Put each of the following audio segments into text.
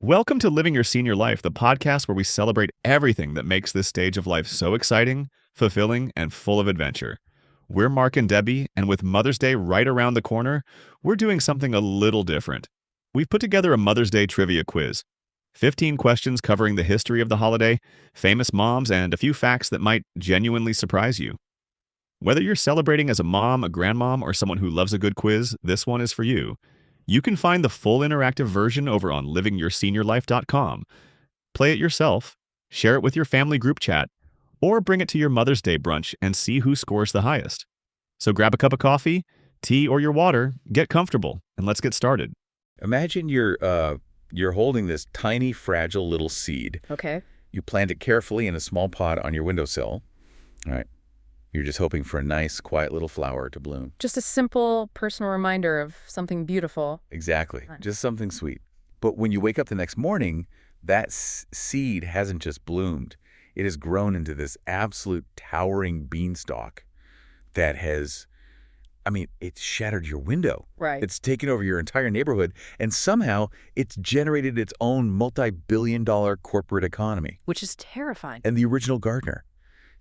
Welcome to Living Your Senior Life, the podcast where we celebrate everything that makes this stage of life so exciting, fulfilling, and full of adventure. We're Mark and Debbie, and with Mother's Day right around the corner, we're doing something a little different. We've put together a Mother's Day trivia quiz. 15 questions covering the history of the holiday, famous moms, and a few facts that might genuinely surprise you. Whether you're celebrating as a mom, a grandmom, or someone who loves a good quiz, this one is for you. You can find the full interactive version over on livingyourseniorlife.com. Play it yourself, share it with your family group chat, or bring it to your Mother's Day brunch and see who scores the highest. So grab a cup of coffee, tea, or your water, get comfortable, and let's get started. Imagine you're holding this tiny, fragile little seed. Okay. You plant it carefully in a small pot on your windowsill. All right. You're just hoping for a nice, quiet little flower to bloom. Just a simple personal reminder of something beautiful. Exactly. Just something sweet. But when you wake up the next morning, that seed hasn't just bloomed. It has grown into this absolute towering beanstalk that has, it's shattered your window. Right. It's taken over your entire neighborhood, and somehow it's generated its own multi-billion-dollar corporate economy. Which is terrifying. And the original gardener,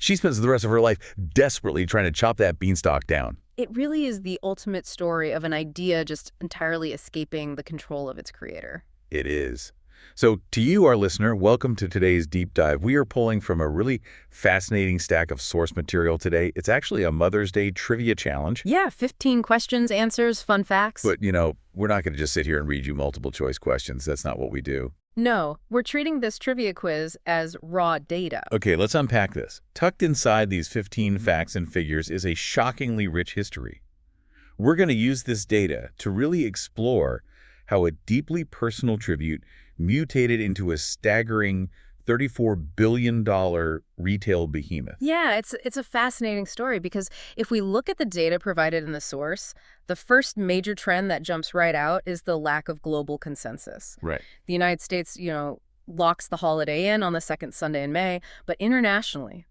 she spends the rest of her life desperately trying to chop that beanstalk down. It really is the ultimate story of an idea just entirely escaping the control of its creator. It is. So to you, our listener, welcome to today's deep dive. We are pulling from a really fascinating stack of source material today. It's actually a Mother's Day trivia challenge. Yeah, 15 questions, answers, fun facts. But, we're not going to just sit here and read you multiple choice questions. That's not what we do. No, we're treating this trivia quiz as raw data. Okay, let's unpack this. Tucked inside these 15 facts and figures is a shockingly rich history. We're going to use this data to really explore how a deeply personal tribute mutated into a staggering $34 billion retail behemoth. Yeah, it's a fascinating story because if we look at the data provided in the source, the first major trend that jumps right out is the lack of global consensus. Right. The United States, locks the holiday in on the second Sunday in May, but internationally,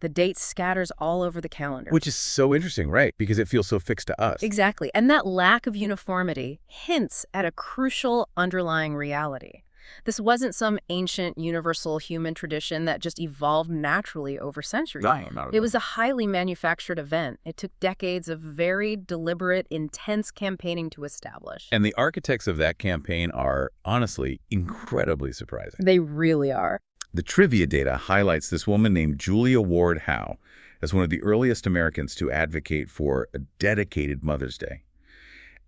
the date scatters all over the calendar. Which is so interesting, right? Because it feels so fixed to us. Exactly. And that lack of uniformity hints at a crucial underlying reality. This wasn't some ancient universal human tradition that just evolved naturally over centuries. No, not at all. It was a highly manufactured event. It took decades of very deliberate, intense campaigning to establish. And the architects of that campaign are, honestly, incredibly surprising. They really are. The trivia data highlights this woman named Julia Ward Howe as one of the earliest Americans to advocate for a dedicated Mother's Day.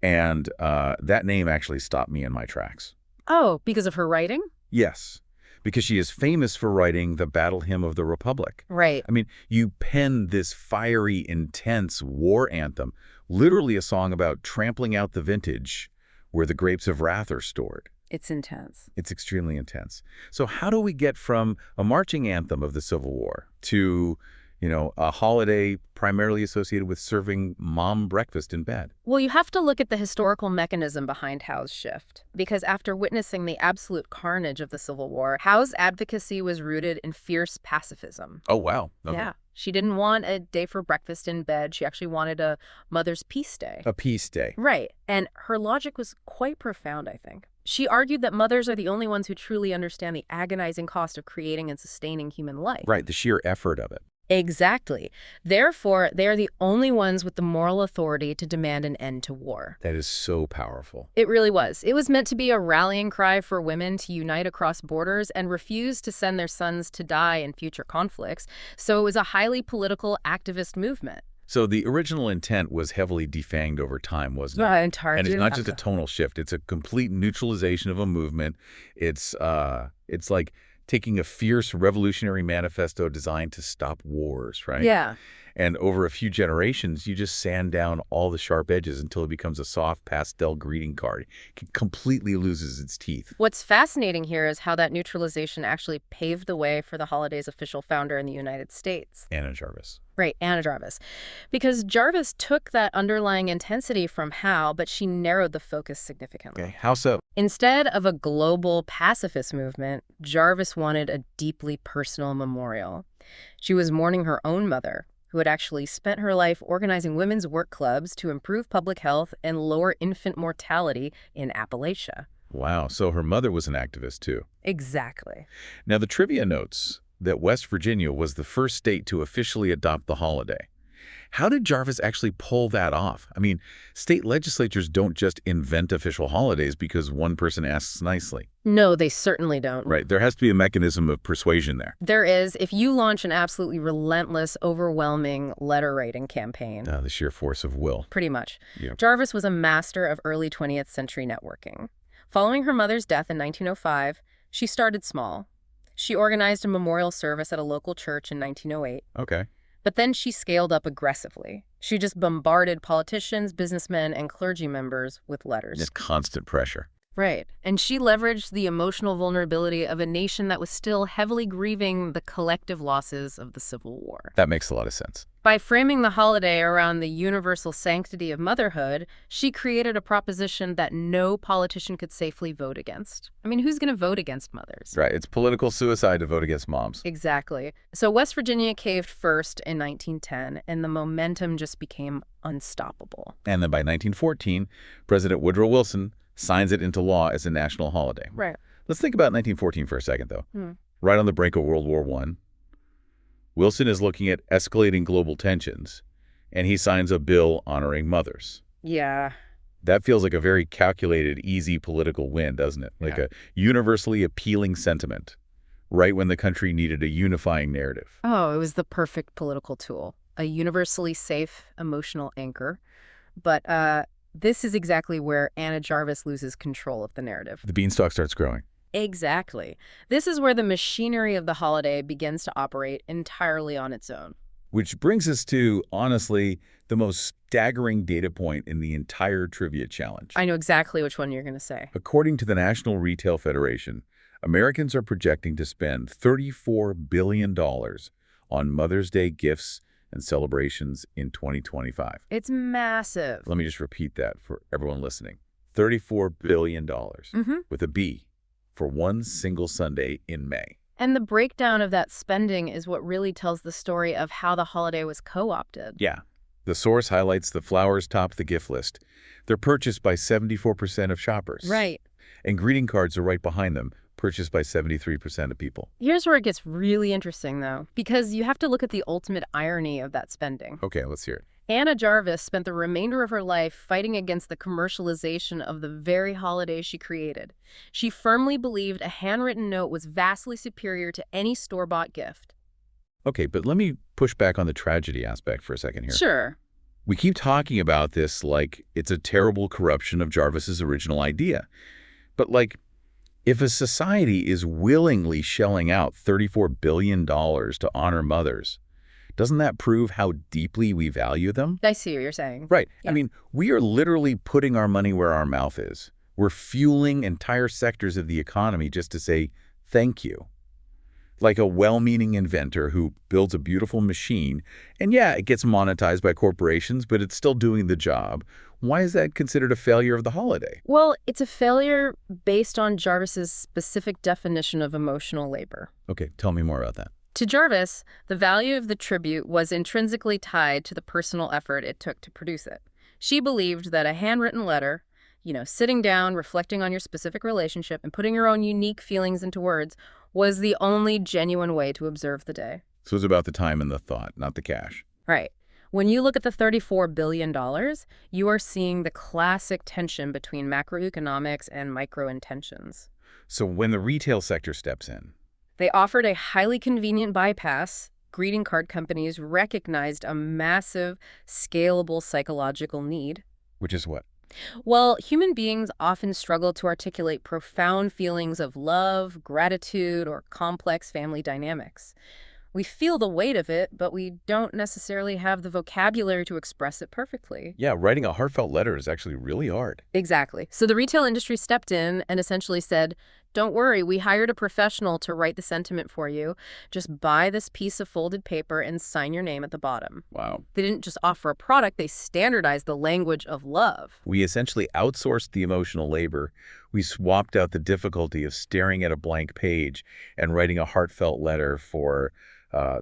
And that name actually stopped me in my tracks. Oh, because of her writing? Yes, because she is famous for writing the Battle Hymn of the Republic. Right. You penned this fiery, intense war anthem, literally a song about trampling out the vintage where the grapes of wrath are stored. It's intense. It's extremely intense. So how do we get from a marching anthem of the Civil War to, a holiday primarily associated with serving mom breakfast in bed? Well, you have to look at the historical mechanism behind Howe's shift. Because after witnessing the absolute carnage of the Civil War, Howe's advocacy was rooted in fierce pacifism. Oh, wow. Okay. Yeah. She didn't want a day for breakfast in bed. She actually wanted a Mother's Peace Day. A peace day. Right. And her logic was quite profound, I think. She argued that mothers are the only ones who truly understand the agonizing cost of creating and sustaining human life. Right, the sheer effort of it. Exactly. Therefore, they are the only ones with the moral authority to demand an end to war. That is so powerful. It really was. It was meant to be a rallying cry for women to unite across borders and refuse to send their sons to die in future conflicts. So it was a highly political activist movement. So the original intent was heavily defanged over time, wasn't it? Entirely. And it's not just a tonal shift. It's a complete neutralization of a movement. It's like taking a fierce revolutionary manifesto designed to stop wars, right? Yeah. And over a few generations, you just sand down all the sharp edges until it becomes a soft pastel greeting card. It completely loses its teeth. What's fascinating here is how that neutralization actually paved the way for the holiday's official founder in the United States. Anna Jarvis. Right, Anna Jarvis. Because Jarvis took that underlying intensity from Howe, but she narrowed the focus significantly. Okay, how so? Instead of a global pacifist movement, Jarvis wanted a deeply personal memorial. She was mourning her own mother, who had actually spent her life organizing women's work clubs to improve public health and lower infant mortality in Appalachia. Wow, so her mother was an activist too. Exactly. Now, the trivia notes that West Virginia was the first state to officially adopt the holiday. How did Jarvis actually pull that off? I mean, state legislatures don't just invent official holidays because one person asks nicely. No, they certainly don't. Right, there has to be a mechanism of persuasion there. There is, if you launch an absolutely relentless, overwhelming letter writing campaign. The sheer force of will. Pretty much. Yeah. Jarvis was a master of early 20th century networking. Following her mother's death in 1905, she started small. She organized a memorial service at a local church in 1908. Okay. But then she scaled up aggressively. She just bombarded politicians, businessmen, and clergy members with letters. Just constant pressure. Right. And she leveraged the emotional vulnerability of a nation that was still heavily grieving the collective losses of the Civil War. That makes a lot of sense. By framing the holiday around the universal sanctity of motherhood, she created a proposition that no politician could safely vote against. I mean, who's going to vote against mothers? Right, it's political suicide to vote against moms. Exactly. So West Virginia caved first in 1910, and the momentum just became unstoppable. And then by 1914, President Woodrow Wilson signs it into law as a national holiday. Right. Let's think about 1914 for a second, though. Hmm. Right on the brink of World War I, Wilson is looking at escalating global tensions, and he signs a bill honoring mothers. Yeah. That feels like a very calculated, easy political win, doesn't it? Like Yeah. a universally appealing sentiment, right when the country needed a unifying narrative. Oh, it was the perfect political tool, a universally safe emotional anchor. But this is exactly where Anna Jarvis loses control of the narrative. The beanstalk starts growing. Exactly. This is where the machinery of the holiday begins to operate entirely on its own. Which brings us to, honestly, the most staggering data point in the entire trivia challenge. I know exactly which one you're going to say. According to the National Retail Federation, Americans are projecting to spend $34 billion on Mother's Day gifts and celebrations in 2025. It's massive. Let me just repeat that for everyone listening. $34 billion with a B for one single Sunday in May. And the breakdown of that spending is what really tells the story of how the holiday was co-opted. Yeah. The source highlights the flowers top the gift list. They're purchased by 74% of shoppers. Right. And greeting cards are right behind them, purchased by 73% of people. Here's where it gets really interesting, though, because you have to look at the ultimate irony of that spending. Okay, let's hear it. Anna Jarvis spent the remainder of her life fighting against the commercialization of the very holiday she created. She firmly believed a handwritten note was vastly superior to any store-bought gift. Okay, but let me push back on the tragedy aspect for a second here. Sure. We keep talking about this like it's a terrible corruption of Jarvis's original idea. But if a society is willingly shelling out $34 billion to honor mothers, doesn't that prove how deeply we value them? I see what you're saying. Right. Yeah. I mean, we are literally putting our money where our mouth is. We're fueling entire sectors of the economy just to say thank you. Like a well-meaning inventor who builds a beautiful machine, and yeah, it gets monetized by corporations, but it's still doing the job. Why is that considered a failure of the holiday? Well, it's a failure based on Jarvis's specific definition of emotional labor. Okay, tell me more about that. To Jarvis, the value of the tribute was intrinsically tied to the personal effort it took to produce it. She believed that a handwritten letter, sitting down, reflecting on your specific relationship, and putting your own unique feelings into words, was the only genuine way to observe the day. So it's about the time and the thought, not the cash. Right. When you look at the $34 billion, you are seeing the classic tension between macroeconomics and micro-intentions. So when the retail sector steps in, they offered a highly convenient bypass. Greeting card companies recognized a massive, scalable psychological need. which is what? Well, human beings often struggle to articulate profound feelings of love, gratitude, or complex family dynamics. We feel the weight of it, but we don't necessarily have the vocabulary to express it perfectly. Yeah, writing a heartfelt letter is actually really hard. Exactly. So the retail industry stepped in and essentially said, don't worry, we hired a professional to write the sentiment for you. Just buy this piece of folded paper and sign your name at the bottom. Wow. They didn't just offer a product, they standardized the language of love. We essentially outsourced the emotional labor. We swapped out the difficulty of staring at a blank page and writing a heartfelt letter for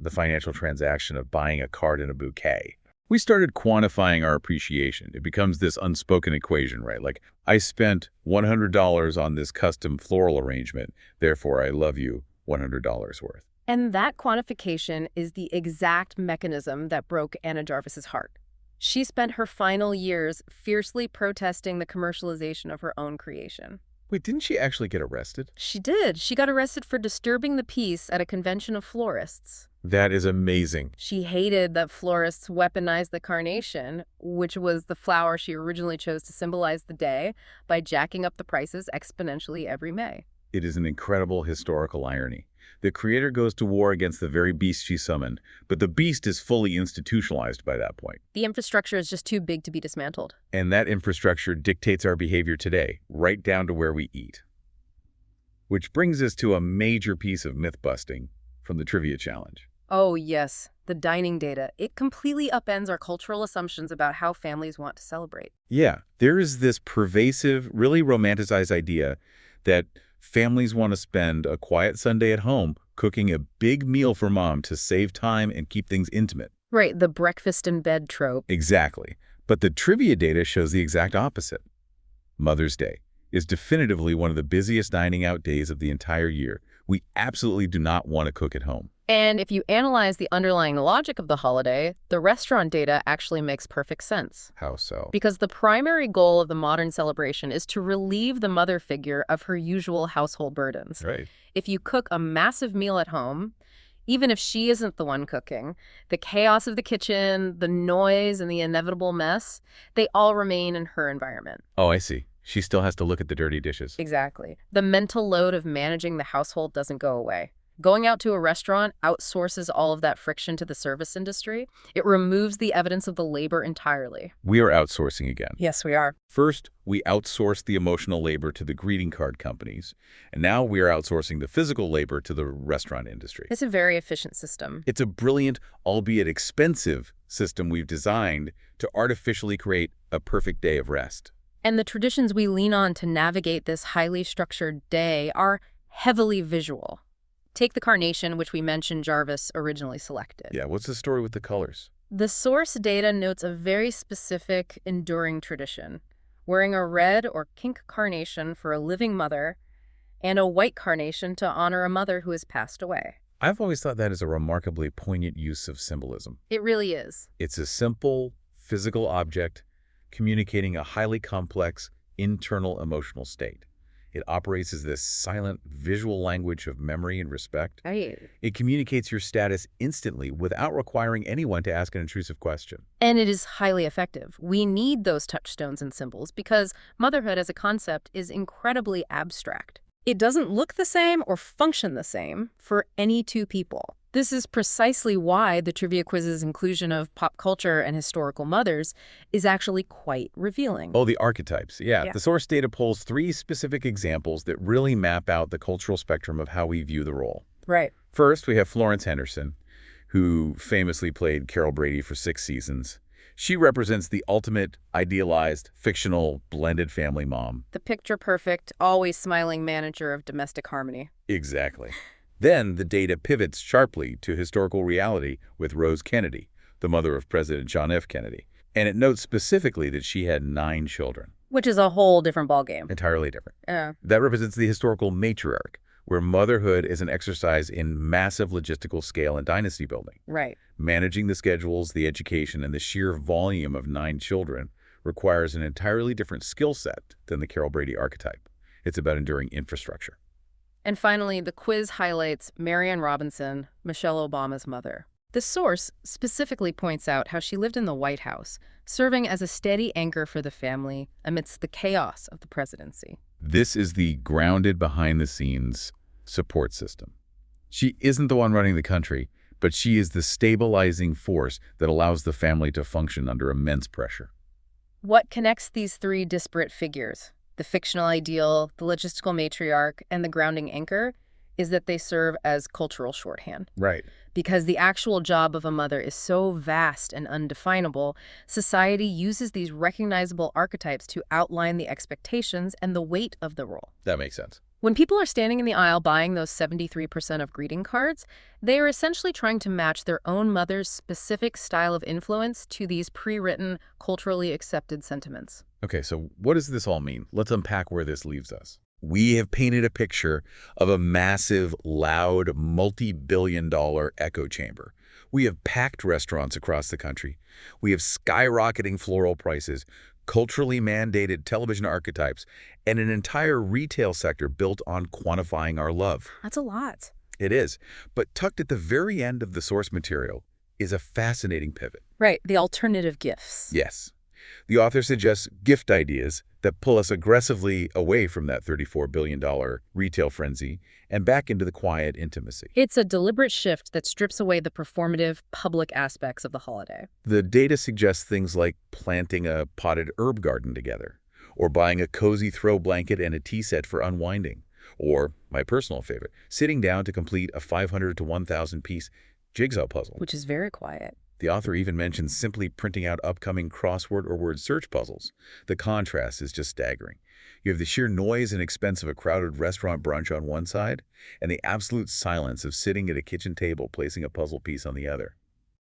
the financial transaction of buying a card and a bouquet. We started quantifying our appreciation. It becomes this unspoken equation, right? Like, I spent $100 on this custom floral arrangement, therefore I love you $100 worth. And that quantification is the exact mechanism that broke Anna Jarvis's heart. She spent her final years fiercely protesting the commercialization of her own creation. Wait, didn't she actually get arrested? She did. She got arrested for disturbing the peace at a convention of florists. That is amazing. She hated that florists weaponized the carnation, which was the flower she originally chose to symbolize the day, by jacking up the prices exponentially every May. It is an incredible historical irony. The creator goes to war against the very beast she summoned, but the beast is fully institutionalized by that point. The infrastructure is just too big to be dismantled. And that infrastructure dictates our behavior today, right down to where we eat. Which brings us to a major piece of myth-busting from the Trivia Challenge. Oh, yes, the dining data. It completely upends our cultural assumptions about how families want to celebrate. Yeah, there is this pervasive, really romanticized idea that families want to spend a quiet Sunday at home cooking a big meal for mom to save time and keep things intimate. Right, the breakfast in bed trope. Exactly. But the trivia data shows the exact opposite. Mother's Day is definitively one of the busiest dining out days of the entire year. We absolutely do not want to cook at home. And if you analyze the underlying logic of the holiday, the restaurant data actually makes perfect sense. How so? Because the primary goal of the modern celebration is to relieve the mother figure of her usual household burdens. Right. If you cook a massive meal at home, even if she isn't the one cooking, the chaos of the kitchen, the noise, and the inevitable mess, they all remain in her environment. Oh, I see. She still has to look at the dirty dishes. Exactly. The mental load of managing the household doesn't go away. Going out to a restaurant outsources all of that friction to the service industry. It removes the evidence of the labor entirely. We are outsourcing again. Yes, we are. First, we outsourced the emotional labor to the greeting card companies, and now we are outsourcing the physical labor to the restaurant industry. It's a very efficient system. It's a brilliant, albeit expensive, system we've designed to artificially create a perfect day of rest. And the traditions we lean on to navigate this highly structured day are heavily visual. Take the carnation, which we mentioned Jarvis originally selected. Yeah, what's the story with the colors? The source data notes a very specific, enduring tradition, wearing a red or pink carnation for a living mother and a white carnation to honor a mother who has passed away. I've always thought that is a remarkably poignant use of symbolism. It really is. It's a simple, physical object communicating a highly complex, internal emotional state. It operates as this silent, visual language of memory and respect. Right. It communicates your status instantly without requiring anyone to ask an intrusive question. And it is highly effective. We need those touchstones and symbols because motherhood as a concept is incredibly abstract. It doesn't look the same or function the same for any two people. This is precisely why the trivia quiz's inclusion of pop culture and historical mothers is actually quite revealing. Oh, the archetypes. Yeah. The source data pulls 3 specific examples that really map out the cultural spectrum of how we view the role. Right. First, we have Florence Henderson, who famously played Carol Brady for 6 seasons. She represents the ultimate, idealized, fictional, blended family mom. The picture-perfect, always smiling manager of domestic harmony. Exactly. Then the data pivots sharply to historical reality with Rose Kennedy, the mother of President John F. Kennedy. And it notes specifically that she had 9 children. Which is a whole different ballgame. Entirely different. Yeah. That represents the historical matriarch, where motherhood is an exercise in massive logistical scale and dynasty building. Right. Managing the schedules, the education, and the sheer volume of 9 children requires an entirely different skill set than the Carol Brady archetype. It's about enduring infrastructure. And finally, the quiz highlights Marianne Robinson, Michelle Obama's mother. The source specifically points out how she lived in the White House, serving as a steady anchor for the family amidst the chaos of the presidency. This is the grounded behind-the-scenes support system. She isn't the one running the country, but she is the stabilizing force that allows the family to function under immense pressure. What connects these 3 disparate figures, the fictional ideal, the logistical matriarch, and the grounding anchor, is that they serve as cultural shorthand. Right. Because the actual job of a mother is so vast and undefinable, society uses these recognizable archetypes to outline the expectations and the weight of the role. That makes sense. When people are standing in the aisle buying those 73% of greeting cards, they are essentially trying to match their own mother's specific style of influence to these pre-written, culturally accepted sentiments. Okay, so what does this all mean? Let's unpack where this leaves us. We have painted a picture of a massive, loud, multi-billion-dollar echo chamber. We have packed restaurants across the country. We have skyrocketing floral prices, culturally mandated television archetypes, and an entire retail sector built on quantifying our love. That's a lot. It is. But tucked at the very end of the source material is a fascinating pivot. Right, the alternative gifts. Yes. The author suggests gift ideas that pull us aggressively away from that $34 billion retail frenzy and back into the quiet intimacy. It's a deliberate shift that strips away the performative, public aspects of the holiday. The data suggests things like planting a potted herb garden together, or buying a cozy throw blanket and a tea set for unwinding, or, my personal favorite, sitting down to complete a 500 to 1,000 piece jigsaw puzzle. Which is very quiet. The author even mentions simply printing out upcoming crossword or word search puzzles. The contrast is just staggering. You have the sheer noise and expense of a crowded restaurant brunch on one side, and the absolute silence of sitting at a kitchen table placing a puzzle piece on the other.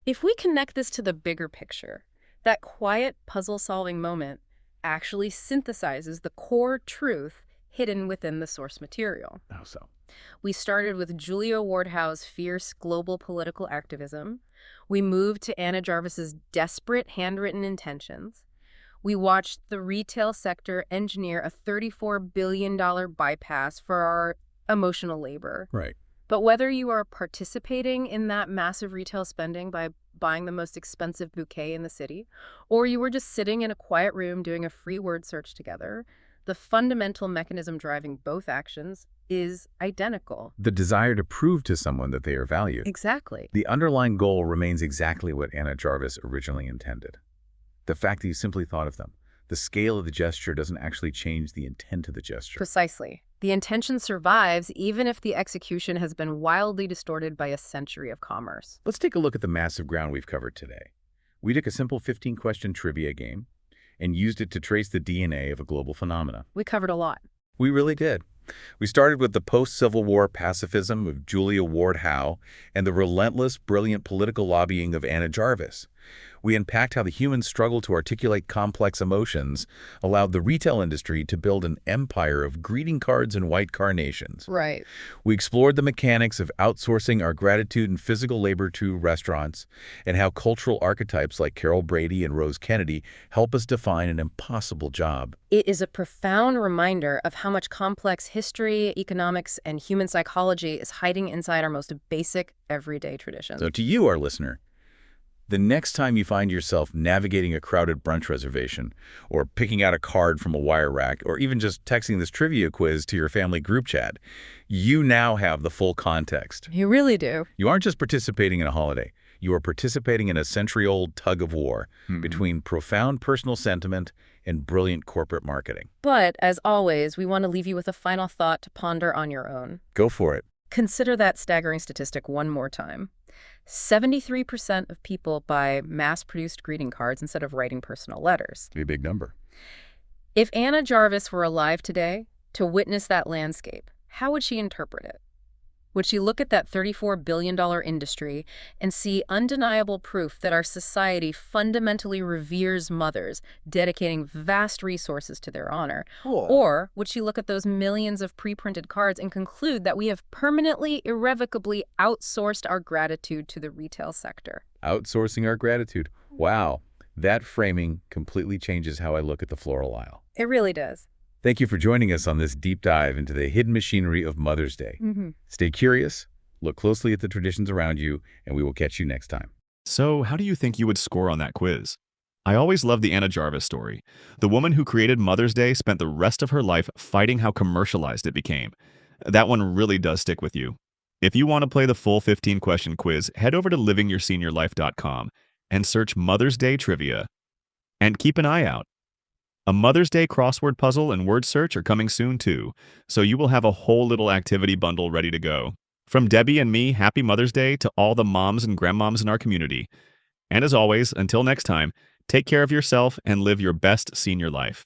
If we connect this to the bigger picture, that quiet puzzle-solving moment actually synthesizes the core truth hidden within the source material. How so? We started with Julia Ward Howe's fierce global political activism. We moved to Anna Jarvis's desperate handwritten intentions. We watched the retail sector engineer a $34 billion bypass for our emotional labor. Right. But whether you are participating in that massive retail spending by buying the most expensive bouquet in the city, or you were just sitting in a quiet room doing a free word search together, the fundamental mechanism driving both actions is identical. The desire to prove to someone that they are valued. Exactly. The underlying goal remains exactly what Anna Jarvis originally intended. The fact that you simply thought of them. The scale of the gesture doesn't actually change the intent of the gesture. Precisely. The intention survives even if the execution has been wildly distorted by a century of commerce. Let's take a look at the massive ground we've covered today. We took a simple 15-question trivia game and used it to trace the DNA of a global phenomena. We covered a lot. We really did. We started with the post-Civil War pacifism of Julia Ward Howe and the relentless, brilliant political lobbying of Anna Jarvis. We unpacked how the human struggle to articulate complex emotions allowed the retail industry to build an empire of greeting cards and white carnations. Right. We explored the mechanics of outsourcing our gratitude and physical labor to restaurants and how cultural archetypes like Carol Brady and Rose Kennedy help us define an impossible job. It is a profound reminder of how much complex history, economics, and human psychology is hiding inside our most basic, everyday traditions. So to you, our listener, the next time you find yourself navigating a crowded brunch reservation, or picking out a card from a wire rack, or even just texting this trivia quiz to your family group chat, you now have the full context. You really do. You aren't just participating in a holiday. You are participating in a century-old tug of war between profound personal sentiment and brilliant corporate marketing. But, as always, we want to leave you with a final thought to ponder on your own. Go for it. Consider that staggering statistic one more time. 73% of people buy mass-produced greeting cards instead of writing personal letters. A big number. If Anna Jarvis were alive today to witness that landscape, how would she interpret it? Would she look at that $34 billion industry and see undeniable proof that our society fundamentally reveres mothers, dedicating vast resources to their honor? Or would she look at those millions of pre-printed cards and conclude that we have permanently, irrevocably outsourced our gratitude to the retail sector? Outsourcing our gratitude. Wow. That framing completely changes how I look at the floral aisle. It really does. Thank you for joining us on this deep dive into the hidden machinery of Mother's Day. Stay curious, look closely at the traditions around you, and we will catch you next time. So, how do you think you would score on that quiz? I always loved the Anna Jarvis story. The woman who created Mother's Day spent the rest of her life fighting how commercialized it became. That one really does stick with you. If you want to play the full 15-question quiz, head over to livingyourSeniorLife.com and search Mother's Day Trivia. And keep an eye out. A Mother's Day crossword puzzle and word search are coming soon too, so you will have a whole little activity bundle ready to go. From Debbie and me, happy Mother's Day to all the moms and grandmoms in our community. And as always, until next time, take care of yourself and live your best senior life.